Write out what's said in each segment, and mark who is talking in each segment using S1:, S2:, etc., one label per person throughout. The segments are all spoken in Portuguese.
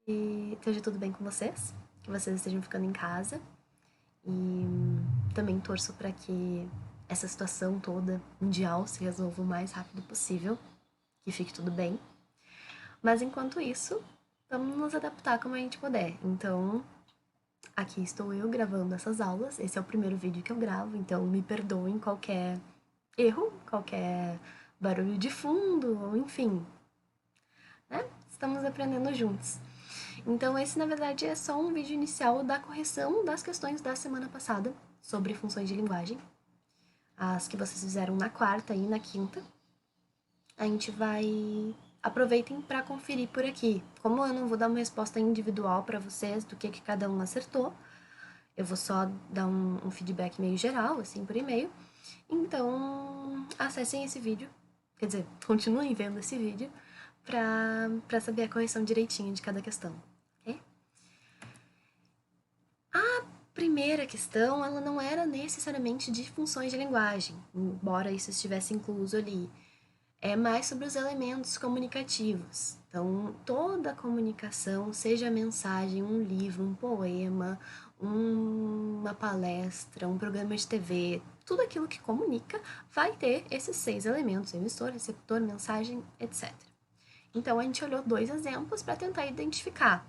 S1: que esteja tudo bem com vocês, que vocês estejam ficando em casa e também torço para que essa situação toda mundial se resolva o mais rápido possível, que fique tudo bem. Mas enquanto isso, vamos nos adaptar como a gente puder. Então, aqui estou eu gravando essas aulas. Esse é o primeiro vídeo que eu gravo, então me perdoem qualquer erro, qualquer barulho de fundo, ou enfim, né? Estamos aprendendo juntos. Então, esse na verdade é só um vídeo inicial da correção das questões da semana passada sobre funções de linguagem, as que vocês fizeram na quarta e na quinta. A gente vai. Aproveitem para conferir por aqui. Como eu não vou dar uma resposta individual para vocês do que cada um acertou, eu vou só dar um feedback meio geral, assim, por e-mail. Então, acessem esse vídeo, quer dizer, continuem vendo esse vídeo para saber a correção direitinho de cada questão, ok? A primeira questão, ela não era necessariamente de funções de linguagem, embora isso estivesse incluso ali. É mais sobre os elementos comunicativos. Então, toda a comunicação, seja mensagem, um livro, um poema, uma palestra, um programa de TV, tudo aquilo que comunica vai ter esses 6 elementos: emissor, receptor, mensagem, etc. Então, a gente olhou 2 exemplos para tentar identificar.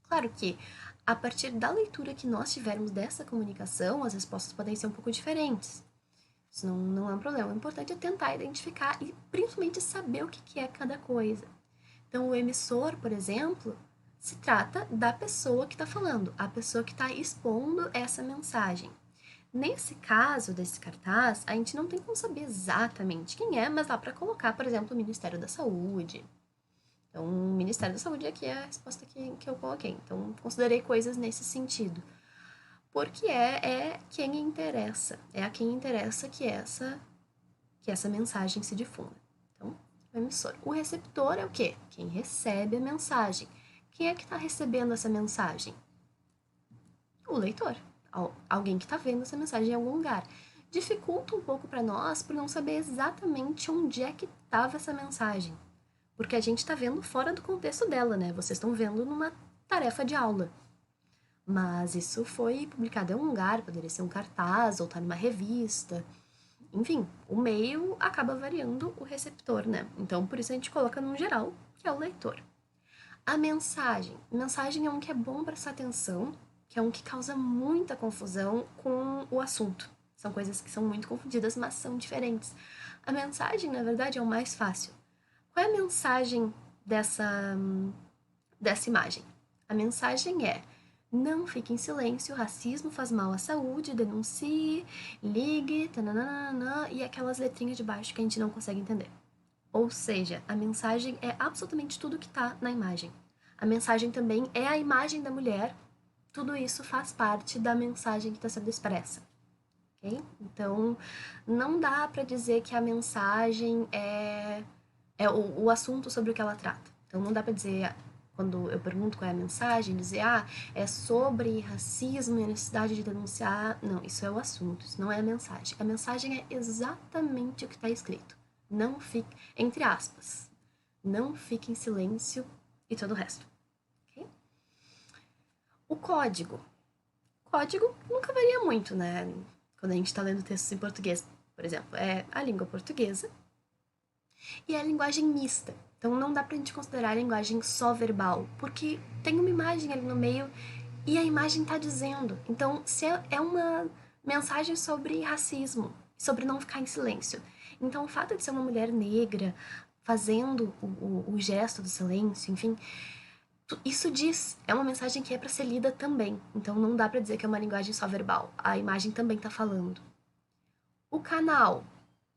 S1: Claro que, a partir da leitura que nós tivermos dessa comunicação, as respostas podem ser um pouco diferentes. Isso não é um problema. O importante é tentar identificar e principalmente saber o que é cada coisa. Então, o emissor, por exemplo, se trata da pessoa que está falando, a pessoa que está expondo essa mensagem. Nesse caso desse cartaz, a gente não tem como saber exatamente quem é, mas dá para colocar, por exemplo, o Ministério da Saúde. Então, o Ministério da Saúde aqui é a resposta que eu coloquei. Então, considerei coisas nesse sentido. Porque é quem interessa, é a quem interessa que essa mensagem se difunda. Então, o emissor. O receptor é o quê? Quem recebe a mensagem. Quem é que está recebendo essa mensagem? O leitor. Alguém que está vendo essa mensagem em algum lugar. Dificulta um pouco para nós por não saber exatamente onde é que estava essa mensagem. Porque a gente está vendo fora do contexto dela, né? Vocês estão vendo numa tarefa de aula. Mas isso foi publicado em um lugar, poderia ser um cartaz ou estar numa revista. Enfim, o meio acaba variando o receptor, né? Então, por isso a gente coloca num geral, que é o leitor. A mensagem. Mensagem é um que é bom prestar atenção, que é um que causa muita confusão com o assunto. São coisas que são muito confundidas, mas são diferentes. A mensagem, na verdade, é o mais fácil. Qual é a mensagem dessa imagem? A mensagem é: não fique em silêncio, racismo faz mal à saúde, denuncie, ligue, tananana, e aquelas letrinhas de baixo que a gente não consegue entender. Ou seja, a mensagem é absolutamente tudo que está na imagem. A mensagem também é a imagem da mulher, tudo isso faz parte da mensagem que está sendo expressa. Okay? Então, não dá para dizer que a mensagem é o assunto sobre o que ela trata. Então, não dá para dizer, quando eu pergunto qual é a mensagem, dizer, é sobre racismo e a necessidade de denunciar. Não, isso é o assunto, isso não é a mensagem. A mensagem é exatamente o que está escrito. Não fique, entre aspas, não fique em silêncio e todo o resto. Okay? O código. O código nunca varia muito, né? Quando a gente está lendo textos em português, por exemplo, é a língua portuguesa e a linguagem mista. Então não dá pra gente considerar a linguagem só verbal, porque tem uma imagem ali no meio e a imagem tá dizendo. Então, se é uma mensagem sobre racismo, sobre não ficar em silêncio. Então, o fato de ser uma mulher negra fazendo o gesto do silêncio, enfim, isso diz, é uma mensagem que é para ser lida também. Então, não dá para dizer que é uma linguagem só verbal. A imagem também tá falando. O canal,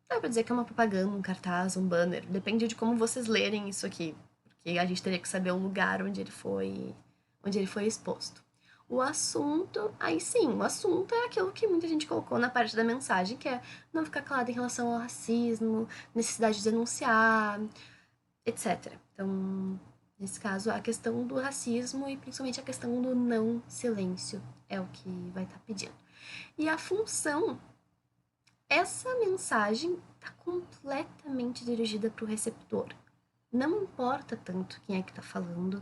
S1: dá pra dizer que é uma propaganda, um cartaz, um banner. Depende de como vocês lerem isso aqui. Porque a gente teria que saber o lugar onde ele foi exposto. O assunto, aí sim, o assunto é aquilo que muita gente colocou na parte da mensagem, que é não ficar calado em relação ao racismo, necessidade de denunciar, etc. Então, nesse caso, a questão do racismo e principalmente a questão do não silêncio é o que vai estar pedindo. E a função, essa mensagem está completamente dirigida para o receptor. Não importa tanto quem é que está falando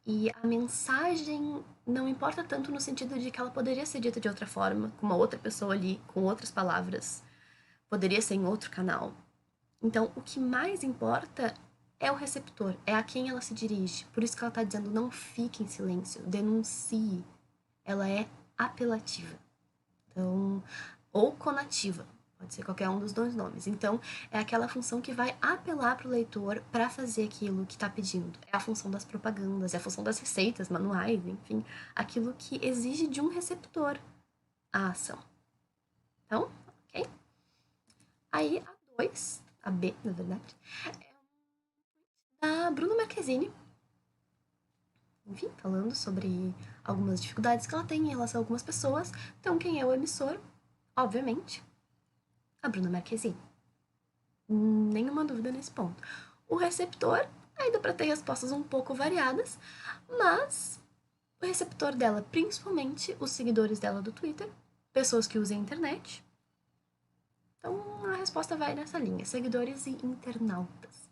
S1: E a mensagem não importa tanto no sentido de que ela poderia ser dita de outra forma, com uma outra pessoa ali, com outras palavras, poderia ser em outro canal. Então, o que mais importa é o receptor, é a quem ela se dirige. Por isso que ela está dizendo: não fique em silêncio, denuncie. Ela é apelativa. Então, ou conativa, pode ser qualquer um dos dois nomes. Então, é aquela função que vai apelar para o leitor para fazer aquilo que está pedindo. É a função das propagandas, é a função das receitas, manuais, enfim, aquilo que exige de um receptor a ação. Então, ok? Aí, a 2, a B, na verdade, é da Bruna Marquezine, enfim, falando sobre algumas dificuldades que ela tem em relação a algumas pessoas. Então, quem é o emissor? Obviamente, a Bruna Marquezine. Nenhuma dúvida nesse ponto. O receptor, aí dá para ter respostas um pouco variadas, mas o receptor dela, principalmente os seguidores dela do Twitter, pessoas que usam a internet. Então a resposta vai nessa linha: seguidores e internautas.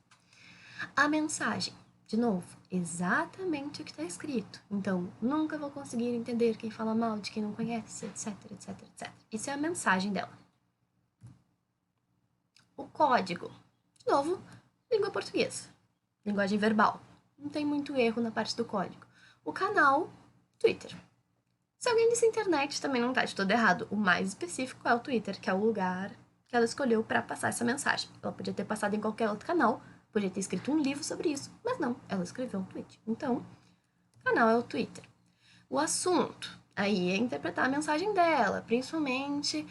S1: A mensagem, de novo, exatamente o que está escrito. Então, nunca vou conseguir entender quem fala mal de quem não conhece, etc, etc, etc. Isso é a mensagem dela. O código, de novo, língua portuguesa, linguagem verbal. Não tem muito erro na parte do código. O canal, Twitter. Se alguém disse internet, também não está de todo errado. O mais específico é o Twitter, que é o lugar que ela escolheu para passar essa mensagem. Ela podia ter passado em qualquer outro canal, podia ter escrito um livro sobre isso, mas não, ela escreveu um tweet. Então, o canal é o Twitter. O assunto, aí é interpretar a mensagem dela, principalmente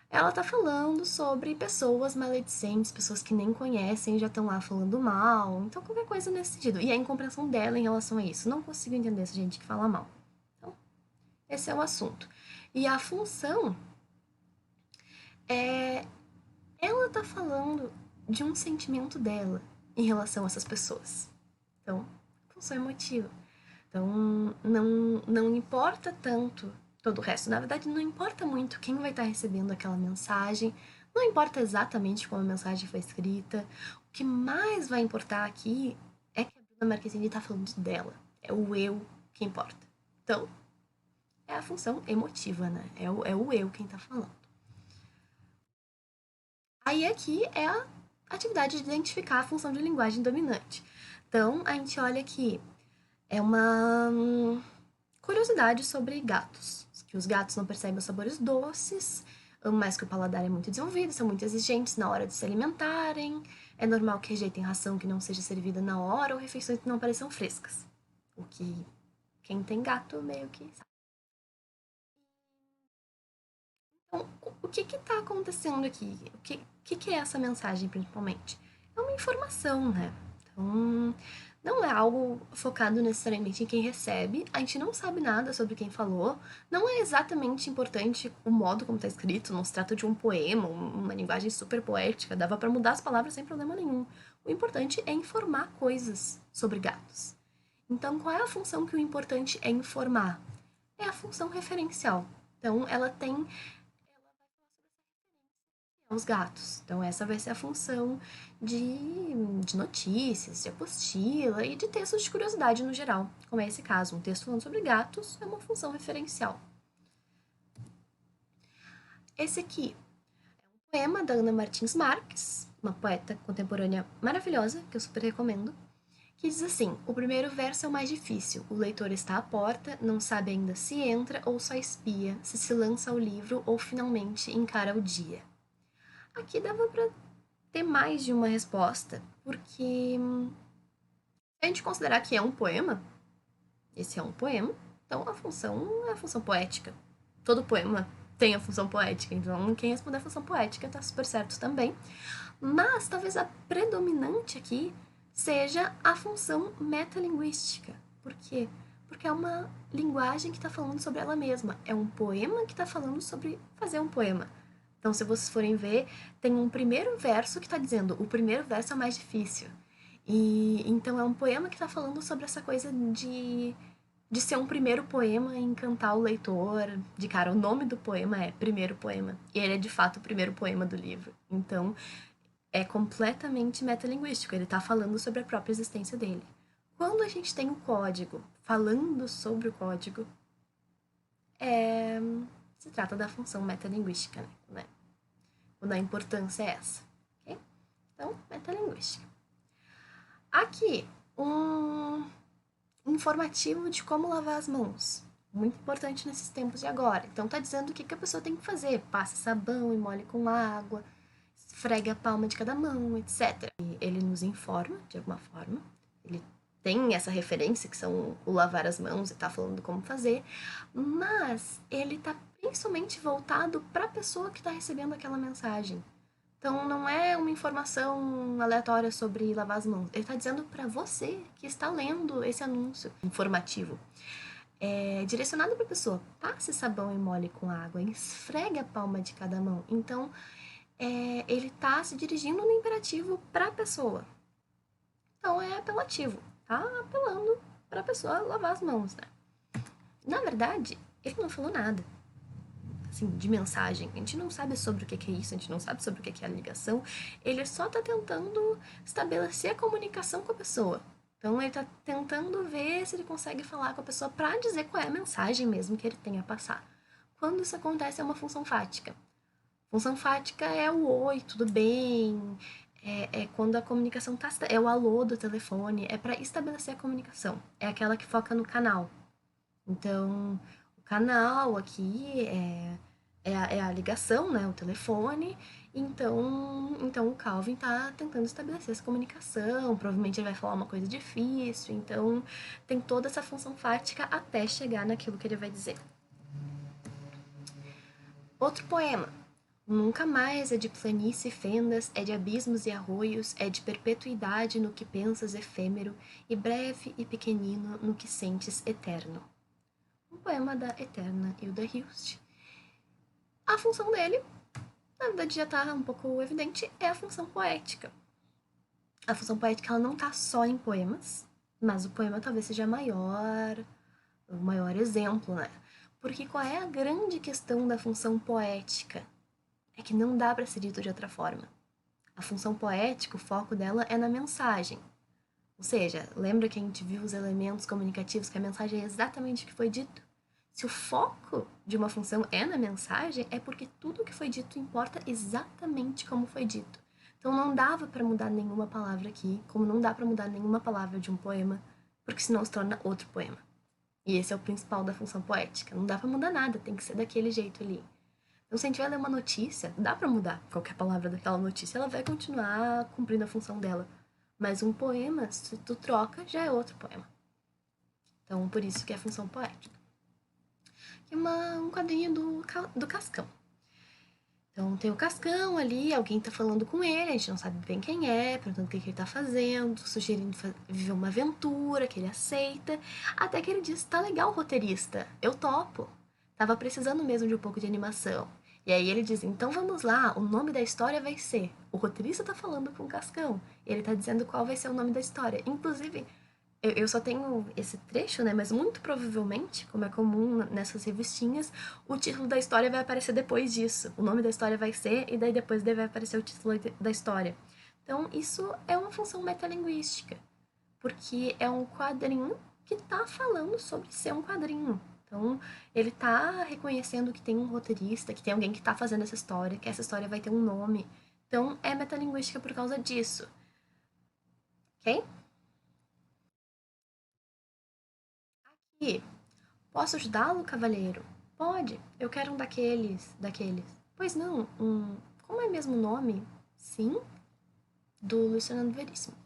S1: ela tá falando sobre pessoas maledicentes, pessoas que nem conhecem, já estão lá falando mal, então qualquer coisa nesse sentido. E a incompreensão dela em relação a isso. Não consigo entender essa gente que fala mal. Então, esse é o assunto. E a função é. Ela tá falando de um sentimento dela em relação a essas pessoas. Então, função emotiva. Então, não importa tanto todo o resto. Na verdade, não importa muito quem vai estar recebendo aquela mensagem, não importa exatamente como a mensagem foi escrita. O que mais vai importar aqui é que a Bruna Marquezine está falando dela. É o eu que importa. Então, é a função emotiva, né? É o eu quem está falando. Aí aqui é a atividade de identificar a função de linguagem dominante. Então, a gente olha aqui, é uma curiosidade sobre gatos. Que os gatos não percebem os sabores doces, mas que o paladar é muito desenvolvido, são muito exigentes na hora de se alimentarem. É normal que rejeitem ração que não seja servida na hora ou refeições que não pareçam frescas. O que quem tem gato meio que sabe. Então, o que está acontecendo aqui? O que é essa mensagem, principalmente? É uma informação, né? Então, não é algo focado necessariamente em quem recebe, a gente não sabe nada sobre quem falou, não é exatamente importante o modo como está escrito, não se trata de um poema, uma linguagem super poética, dava para mudar as palavras sem problema nenhum. O importante é informar coisas sobre gatos. Então, qual é a função que o importante é informar? É a função referencial. Então, ela tem os gatos. Então, essa vai ser a função de notícias, de apostila e de textos de curiosidade no geral. Como é esse caso, um texto falando sobre gatos é uma função referencial. Esse aqui é um poema da Ana Martins Marques, uma poeta contemporânea maravilhosa, que eu super recomendo, que diz assim: o primeiro verso é o mais difícil. O leitor está à porta, não sabe ainda se entra ou só espia, se lança ao livro ou finalmente encara o dia. Aqui dava para ter mais de uma resposta, porque se a gente considerar que é um poema, esse é um poema, então a função é a função poética. Todo poema tem a função poética, então quem responder a função poética tá super certo também. Mas talvez a predominante aqui seja a função metalinguística. Por quê? Porque é uma linguagem que está falando sobre ela mesma. É um poema que está falando sobre fazer um poema. Então, se vocês forem ver, tem um primeiro verso que está dizendo: o primeiro verso é o mais difícil. E então é um poema que está falando sobre essa coisa de ser um primeiro poema e encantar o leitor. De cara, o nome do poema é Primeiro Poema. E ele é de fato o primeiro poema do livro. Então, é completamente metalinguístico. Ele está falando sobre a própria existência dele. Quando a gente tem o código falando sobre o código, se trata da função metalinguística, né? Quando a importância é essa. Okay? Então, metalinguística. Aqui, um informativo de como lavar as mãos. Muito importante nesses tempos de agora. Então, tá dizendo o que a pessoa tem que fazer. Passa sabão e molhe com água, esfregue a palma de cada mão, etc. E ele nos informa, de alguma forma. Ele tem essa referência, que são o lavar as mãos e tá falando como fazer. Mas ele tá principalmente voltado para a pessoa que está recebendo aquela mensagem. Então, não é uma informação aleatória sobre lavar as mãos. Ele está dizendo para você que está lendo esse anúncio informativo. É direcionado para a pessoa. Passe sabão e molhe com água. Esfregue a palma de cada mão. Então, ele está se dirigindo no imperativo para a pessoa. Então, é apelativo. Tá apelando para a pessoa lavar as mãos, né? Na verdade, ele não falou nada. Assim, de mensagem. A gente não sabe sobre o que é isso, a gente não sabe sobre o que é a ligação. Ele só está tentando estabelecer a comunicação com a pessoa. Então, ele está tentando ver se ele consegue falar com a pessoa para dizer qual é a mensagem mesmo que ele tem a passar. Quando isso acontece, é uma função fática. Função fática é o oi, tudo bem, é quando a comunicação tá. É o alô do telefone, é para estabelecer a comunicação. É aquela que foca no canal. Então, o canal aqui é a ligação, né? O telefone. Então o Calvin tá tentando estabelecer essa comunicação. Provavelmente ele vai falar uma coisa difícil. Então, tem toda essa função fática até chegar naquilo que ele vai dizer. Outro poema. Nunca mais é de planície e fendas, é de abismos e arroios, é de perpetuidade no que pensas efêmero, e breve e pequenino no que sentes eterno. Um poema da eterna Hilda Hilst. A função dele, na verdade já está um pouco evidente, é a função poética. A função poética ela não está só em poemas, mas o poema talvez seja o maior exemplo, né? Porque qual é a grande questão da função poética? É que não dá para ser dito de outra forma. A função poética, o foco dela é na mensagem. Ou seja, lembra que a gente viu os elementos comunicativos, que a mensagem é exatamente o que foi dito? Se o foco de uma função é na mensagem, é porque tudo o que foi dito importa exatamente como foi dito. Então não dava para mudar nenhuma palavra aqui, como não dá para mudar nenhuma palavra de um poema, porque senão se torna outro poema. E esse é o principal da função poética. Não dá para mudar nada, tem que ser daquele jeito ali. Então, se a gente vai ler uma notícia, dá para mudar qualquer palavra daquela notícia, ela vai continuar cumprindo a função dela. Mas um poema, se tu troca, já é outro poema. Então, por isso que é a função poética. Aqui um quadrinho do Cascão. Então, tem o Cascão ali, alguém tá falando com ele, a gente não sabe bem quem é, perguntando o que ele tá fazendo, sugerindo viver uma aventura, que ele aceita, até que ele diz, tá legal, roteirista, eu topo. Tava precisando mesmo de um pouco de animação. E aí ele diz, então vamos lá, o nome da história vai ser... O roteirista tá falando com o Cascão, ele tá dizendo qual vai ser o nome da história. Inclusive, eu só tenho esse trecho, né? Mas muito provavelmente, como é comum nessas revistinhas, o título da história vai aparecer depois disso. O nome da história vai ser, e daí depois dele vai aparecer o título da história. Então, isso é uma função metalinguística, porque é um quadrinho que tá falando sobre ser um quadrinho. Então, ele tá reconhecendo que tem um roteirista, que tem alguém que tá fazendo essa história, que essa história vai ter um nome. Então, é metalinguística por causa disso. Ok? E posso ajudá-lo, cavalheiro? Pode, eu quero um daqueles. Pois não, como é mesmo o nome? Sim, do Luciano Veríssimo.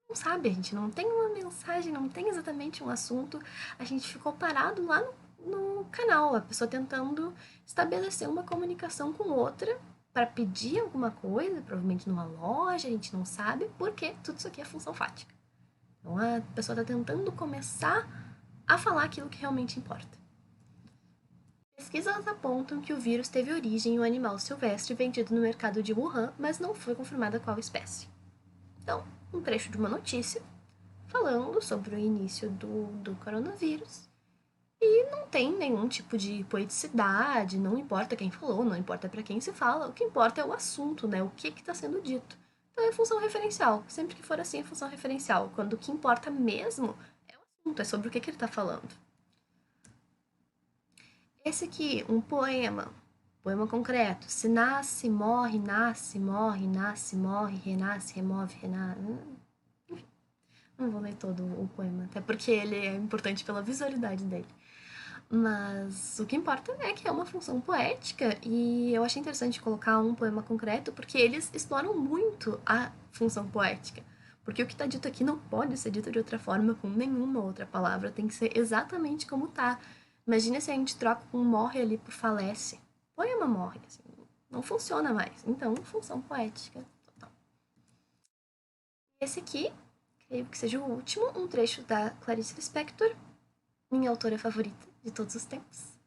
S1: Não sabe, a gente não tem uma mensagem, não tem exatamente um assunto. A gente ficou parado lá no canal, a pessoa tentando estabelecer uma comunicação com outra para pedir alguma coisa, provavelmente numa loja, a gente não sabe, porque tudo isso aqui é função fática. Então a pessoa está tentando começar a falar aquilo que realmente importa. Pesquisas apontam que o vírus teve origem em um animal silvestre vendido no mercado de Wuhan, mas não foi confirmada qual espécie. Então, um trecho de uma notícia falando sobre o início do coronavírus. E não tem nenhum tipo de poeticidade, não importa quem falou, não importa para quem se fala, o que importa é o assunto, né? O que está sendo dito. é função referencial. Sempre que for assim, é função referencial. Quando o que importa mesmo é o assunto, é sobre o que ele está falando. Esse aqui, um poema concreto. Se nasce, morre, nasce, morre, nasce, morre, renasce, remove, renasce. Não vou ler todo o poema, até porque ele é importante pela visualidade dele. Mas o que importa é que é uma função poética e eu achei interessante colocar um poema concreto porque eles exploram muito a função poética. Porque o que está dito aqui não pode ser dito de outra forma com nenhuma outra palavra, tem que ser exatamente como tá. Imagina se a gente troca um morre ali por falece. Poema morre, assim, não funciona mais. Então, função poética total. Esse aqui, creio que seja o último, um trecho da Clarice Lispector, minha autora favorita de todos os tempos.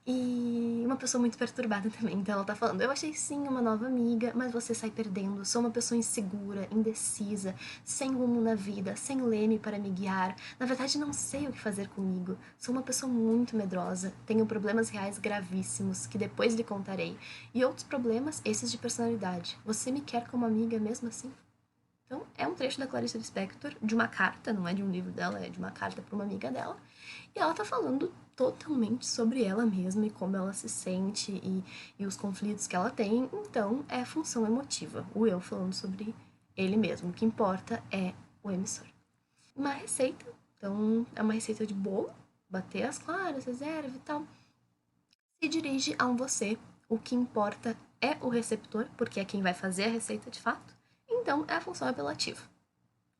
S1: E uma pessoa muito perturbada também. Então ela tá falando: eu achei sim uma nova amiga, mas você sai perdendo. Sou uma pessoa insegura, indecisa, sem rumo na vida, sem leme para me guiar. Na verdade, não sei o que fazer comigo. Sou uma pessoa muito medrosa. Tenho problemas reais gravíssimos, que depois lhe contarei. E outros problemas, esses de personalidade. Você me quer como amiga mesmo assim? Então, é um trecho da Clarice Lispector, de uma carta, não é de um livro dela, é de uma carta para uma amiga dela. E ela tá falando totalmente sobre ela mesma e como ela se sente e os conflitos que ela tem. Então, é função emotiva, o eu falando sobre ele mesmo. O que importa é o emissor. Uma receita, então, é uma receita de bolo, bater as claras, reserva e tal. Se dirige a um você, o que importa é o receptor, porque é quem vai fazer a receita de fato. Então, é a função apelativa,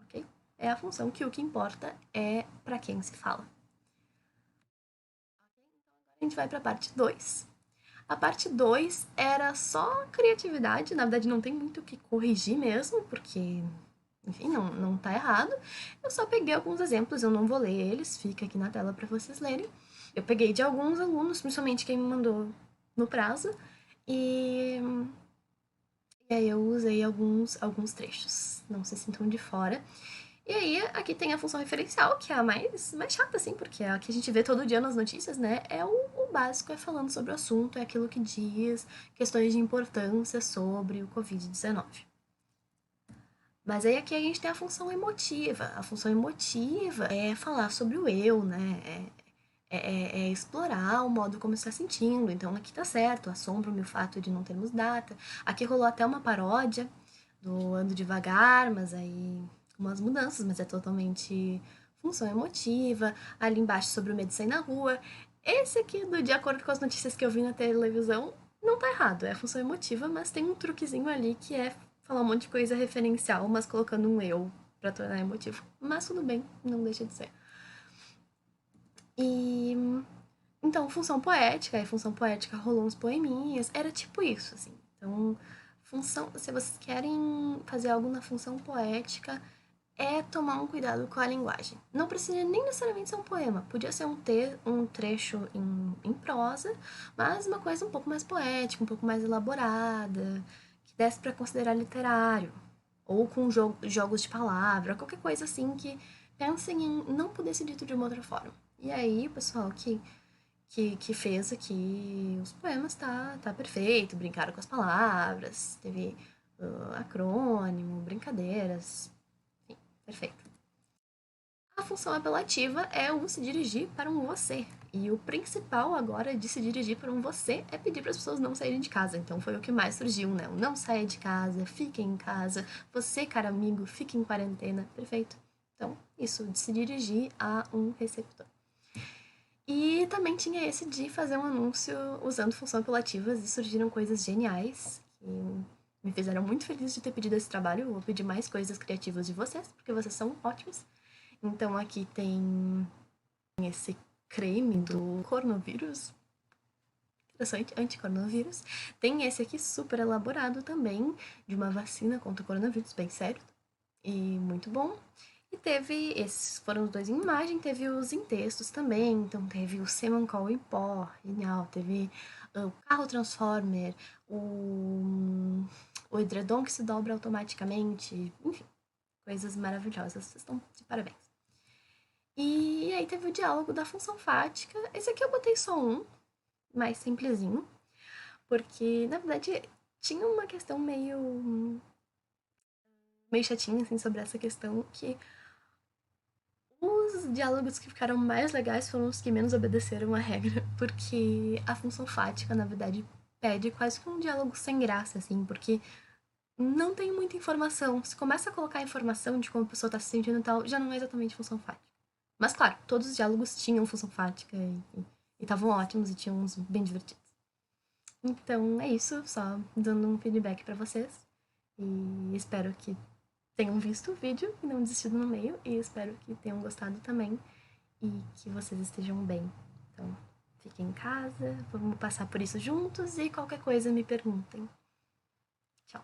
S1: ok? É a função que o que importa é para quem se fala. A gente vai para a parte 2. A parte 2 era só criatividade, na verdade não tem muito o que corrigir mesmo, porque, enfim, não tá errado. Eu só peguei alguns exemplos, eu não vou ler eles, fica aqui na tela para vocês lerem. Eu peguei de alguns alunos, principalmente quem me mandou no prazo, e, e aí eu usei alguns trechos, não se sintam de fora. E aí, aqui tem a função referencial, que é a mais chata, assim, porque é a que a gente vê todo dia nas notícias, né? É o básico, é falando sobre o assunto, é aquilo que diz questões de importância sobre o Covid-19. Mas aí aqui a gente tem a função emotiva. A função emotiva é falar sobre o eu, né? É explorar o modo como está sentindo. Então aqui tá certo, assombra-me o fato de não termos data. Aqui rolou até uma paródia do Ando Devagar, mas aí com umas mudanças, mas é totalmente função emotiva. Ali embaixo sobre o medo de sair na rua. Esse aqui, de acordo com as notícias que eu vi na televisão, não tá errado, é função emotiva, mas tem um truquezinho ali que é falar um monte de coisa referencial, mas colocando um eu pra tornar emotivo. Mas tudo bem, não deixa de ser. E então, função poética, e função poética rolou uns poeminhas, era tipo isso, assim. Então, função, se vocês querem fazer algo na função poética, é tomar um cuidado com a linguagem. Não precisa nem necessariamente ser um poema, podia ser um trecho em prosa, mas uma coisa um pouco mais poética, um pouco mais elaborada, que desse para considerar literário, ou com jogos de palavra, qualquer coisa assim que pensem em não poder ser dito de uma outra forma. E aí, o pessoal que fez aqui os poemas tá perfeito, brincaram com as palavras, teve acrônimo, brincadeiras, enfim, perfeito. A função apelativa é o se dirigir para um você. E o principal agora de se dirigir para um você é pedir para as pessoas não saírem de casa. Então foi o que mais surgiu, né? O não saia de casa, fique em casa. Você, cara amigo, fique em quarentena. Perfeito. Então, isso, de se dirigir a um receptor. E também tinha esse de fazer um anúncio usando funções apelativas e surgiram coisas geniais que me fizeram muito feliz de ter pedido esse trabalho. Eu vou pedir mais coisas criativas de vocês, porque vocês são ótimos. Então aqui tem esse creme do coronavírus, interessante, anticoronavírus. Tem esse aqui super elaborado também, de uma vacina contra o coronavírus, bem sério e muito bom. E teve, esses foram os dois em imagem, teve os em textos também, então teve o Semancoal em pó, genial, teve o carro transformer, o edredom que se dobra automaticamente, enfim, coisas maravilhosas, vocês estão de parabéns. E aí teve o diálogo da função fática, esse aqui eu botei só um, mais simplesinho, porque na verdade tinha uma questão meio meio chatinha, assim, sobre essa questão, que os diálogos que ficaram mais legais foram os que menos obedeceram a regra, porque a função fática, na verdade, pede quase que um diálogo sem graça, assim, porque não tem muita informação. Se começa a colocar informação de como a pessoa tá se sentindo e tal, já não é exatamente função fática. Mas, claro, todos os diálogos tinham função fática e estavam ótimos e tinham uns bem divertidos. Então é isso, só dando um feedback pra vocês. E espero que tenham visto o vídeo e não desistido no meio. E espero que tenham gostado também e que vocês estejam bem. Então, fiquem em casa, vamos passar por isso juntos e qualquer coisa me perguntem. Tchau.